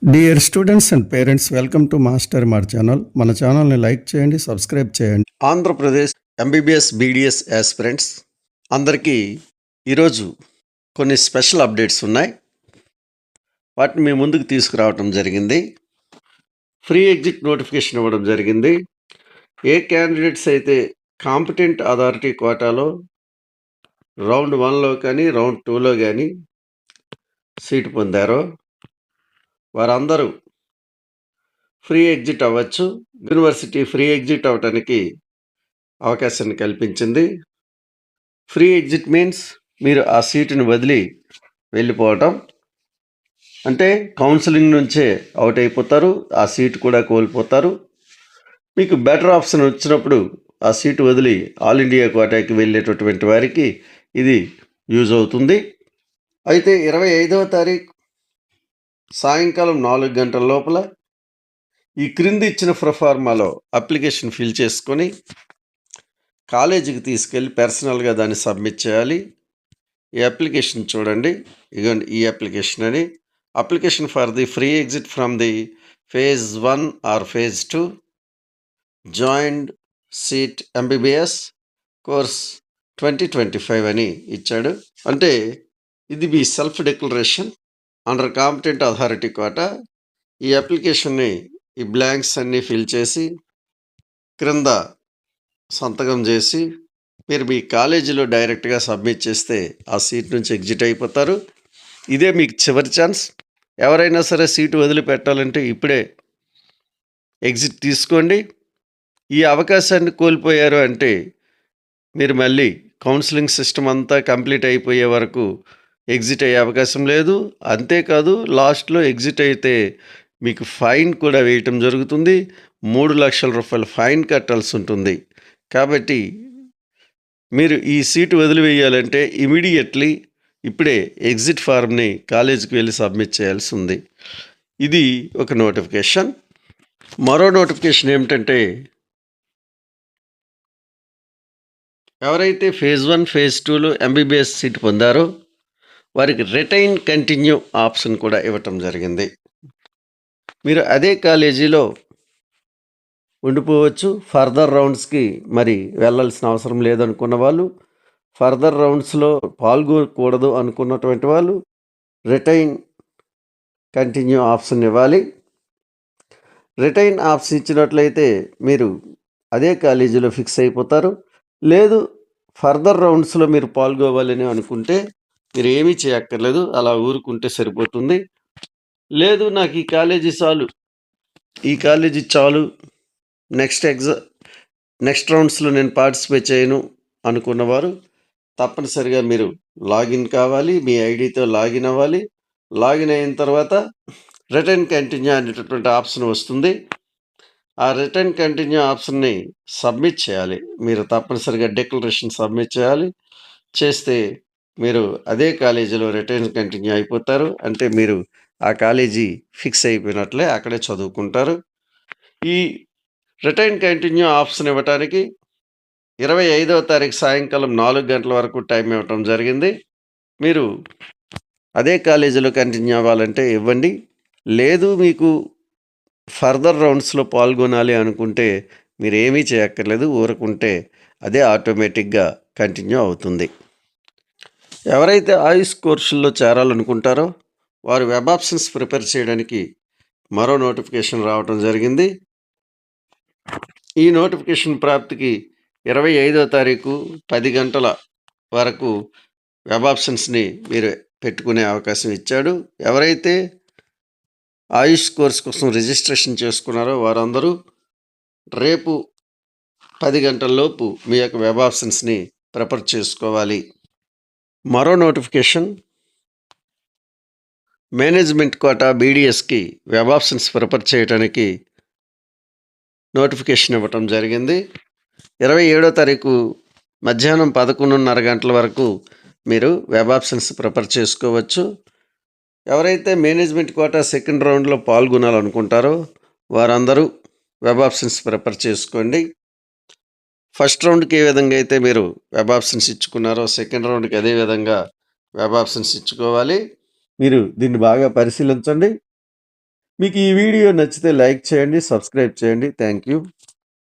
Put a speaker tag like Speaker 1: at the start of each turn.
Speaker 1: Dear students and parents, welcome to master మార్ channel. మన ఛానల్ని లైక్ చేయండి, సబ్స్క్రైబ్ చేయండి. ఆంధ్రప్రదేశ్ ఎంబీబీఎస్ బీడీఎస్ యాస్పిరెంట్స్ అందరికీ ఈరోజు కొన్ని స్పెషల్ అప్డేట్స్ ఉన్నాయి. వాటిని మీ ముందుకు తీసుకురావడం జరిగింది. ఫ్రీ ఎగ్జిట్ నోటిఫికేషన్ ఇవ్వడం జరిగింది. ఏ క్యాండిడేట్స్ అయితే కాంపిటెంట్ అథారిటీ కోటాలో రౌండ్ 1లో కానీ రౌండ్ 2లో కానీ సీటు పొందారో వారందరూ ఫ్రీ ఎగ్జిట్ అవ్వచ్చు. యూనివర్సిటీ ఫ్రీ ఎగ్జిట్ అవ్వటానికి అవకాశాన్ని కల్పించింది. ఫ్రీ ఎగ్జిట్ మీన్స్ మీరు ఆ సీటుని వదిలి వెళ్ళిపోవటం, అంటే కౌన్సిలింగ్ నుంచే అవుట్ అయిపోతారు, ఆ సీటు కూడా కోల్పోతారు. మీకు బెటర్ ఆప్షన్ వచ్చినప్పుడు ఆ సీటు వదిలి ఆల్ ఇండియా కోటాకి వెళ్ళేటటువంటి వారికి ఇది యూజ్ అవుతుంది. అయితే 25వ తారీఖు సాయంకాలం 4 గంటల లోపల ఈ క్రింది ఇచ్చిన ప్రొఫార్మాలో అప్లికేషన్ ఫిల్ చేసుకొని కాలేజీకి తీసుకెళ్ళి పర్సనల్గా దాన్ని సబ్మిట్ చేయాలి. ఈ అప్లికేషన్ చూడండి, ఇగోండి ఈ అప్లికేషన్ అని. Application for the free exit from the phase 1 or phase 2 joint seat MBBS course 2025 అని ఇచ్చాడు. అంటే ఇది మీ self declaration under competent authority quota. ఈ అప్లికేషన్ని ఈ బ్లాంక్స్ అన్నీ ఫిల్ చేసి క్రింద సంతకం చేసి మీరు మీ కాలేజీలో డైరెక్ట్గా సబ్మిట్ చేస్తే ఆ సీట్ నుంచి ఎగ్జిట్ అయిపోతారు. ఇదే మీకు చివరి ఛాన్స్. ఎవరైనా సరే సీటు వదిలిపెట్టాలంటే ఇప్పుడే ఎగ్జిట్ తీసుకోండి. ఈ అవకాశాన్ని కోల్పోయారు అంటే మీరు మళ్ళీ కౌన్సిలింగ్ సిస్టమ్ అంతా కంప్లీట్ అయిపోయే వరకు ఎగ్జిట్ అయ్యే అవకాశం లేదు. అంతేకాదు, లాస్ట్లో ఎగ్జిట్ అయితే మీకు ఫైన్ కూడా వేయటం జరుగుతుంది. 3 లక్షల రూపాయల ఫైన్ కట్టాల్సి ఉంటుంది. కాబట్టి మీరు ఈ సీటు వదిలివేయాలంటే ఇమీడియట్లీ ఇప్పుడే ఎగ్జిట్ ఫార్మ్ని కాలేజీకి వెళ్ళి సబ్మిట్ చేయాల్సి ఉంది. ఇది ఒక నోటిఫికేషన్. మరో నోటిఫికేషన్ ఏమిటంటే, ఎవరైతే phase 1 phase 2లో ఎంబీబీఎస్ సీట్ పొందారో వారికి రిటైన్ కంటిన్యూ ఆప్షన్ కూడా ఇవ్వటం జరిగింది. మీరు అదే కాలేజీలో ఉండిపోవచ్చు. ఫర్దర్ రౌండ్స్కి మరి వెళ్ళాల్సిన అవసరం లేదనుకున్న వాళ్ళు, ఫర్దర్ రౌండ్స్లో పాల్గొనకూడదు అనుకున్నటువంటి వాళ్ళు రిటైన్ కంటిన్యూ ఆప్షన్ ఇవ్వాలి. రిటైన్ ఆప్షన్ ఇచ్చినట్లయితే మీరు అదే కాలేజీలో ఫిక్స్ అయిపోతారు. లేదు, ఫర్దర్ రౌండ్స్లో మీరు పాల్గొవాలని అనుకుంటే మీరు ఏమీ చేయక్కర్లేదు, అలా ఊరుకుంటే సరిపోతుంది. లేదు, నాకు ఈ కాలేజీ చాలు, నెక్స్ట్ రౌండ్స్లో నేను పార్టిసిపేట్ చేయను అనుకున్నవారు తప్పనిసరిగా మీరు లాగిన్ కావాలి. మీ ఐడితో లాగిన్ అవ్వాలి. లాగిన్ అయిన తర్వాత రిటర్న్ కంటిన్యూ అనేటటువంటి ఆప్షన్ వస్తుంది. ఆ రిటర్న్ కంటిన్యూ ఆప్షన్ని సబ్మిట్ చేయాలి. మీరు తప్పనిసరిగా డిక్లరేషన్ సబ్మిట్ చేయాలి. చేస్తే మీరు అదే కాలేజీలో రిటర్న్ కంటిన్యూ అయిపోతారు. అంటే మీరు ఆ కాలేజీ ఫిక్స్ అయిపోయినట్లే, అక్కడే చదువుకుంటారు. ఈ రిటర్న్ కంటిన్యూ ఆప్షన్ ఇవ్వటానికి 25వ తారీఖు సాయంకాలం 4 గంటల వరకు టైం ఇవ్వటం జరిగింది. మీరు అదే కాలేజీలో కంటిన్యూ అవ్వాలంటే ఇవ్వండి. లేదు, మీకు ఫర్దర్ రౌండ్స్లో పాల్గొనాలి అనుకుంటే మీరు ఏమీ చేయక్కర్లేదు, ఊరుకుంటే అదే ఆటోమేటిక్గా కంటిన్యూ అవుతుంది. ఎవరైతే ఆయుష్ కోర్సుల్లో చేరాలనుకుంటారో వారు వెబ్ ఆప్షన్స్ ప్రిపేర్ చేయడానికి మరో నోటిఫికేషన్ రావడం జరిగింది. ఈ నోటిఫికేషన్ ప్రాప్తికి 25వ తారీఖు 10 గంటల వరకు వెబ్ ఆప్షన్స్ని మీరు పెట్టుకునే అవకాశం ఇచ్చాడు. ఎవరైతే ఆయుష్ కోర్స్ కోసం రిజిస్ట్రేషన్ చేసుకున్నారో వారందరూ రేపు 10 గంటలలోపు మీ యొక్క వెబ్ ఆప్షన్స్ని ప్రిపేర్ చేసుకోవాలి. మరో నోటిఫికేషన్, మేనేజ్మెంట్ కోటా బీడీఎస్కి వెబ్ ఆప్షన్స్ ప్రిపేర్ చేయడానికి నోటిఫికేషన్ ఇవ్వటం జరిగింది. 27వ తారీఖు మధ్యాహ్నం 11:30 గంటల వరకు మీరు వెబ్ ఆప్షన్స్ ప్రిపేర్ చేసుకోవచ్చు. ఎవరైతే మేనేజ్మెంట్ కోటా సెకండ్ రౌండ్లో పాల్గొనాలనుకుంటారో వారందరూ వెబ్ ఆప్షన్స్ ప్రిపేర్ చేసుకోండి. ఫస్ట్ రౌండ్కి ఏ విధంగా అయితే మీరు వెబ్ ఆప్షన్స్ ఇచ్చుకున్నారో సెకండ్ రౌండ్కి అదే విధంగా వెబ్ ఆప్షన్స్ ఇచ్చుకోవాలి. మీరు దీన్ని బాగా పరిశీలించండి. మీకు ఈ వీడియో నచ్చితే లైక్ చేయండి, సబ్స్క్రైబ్ చేయండి. Thank you.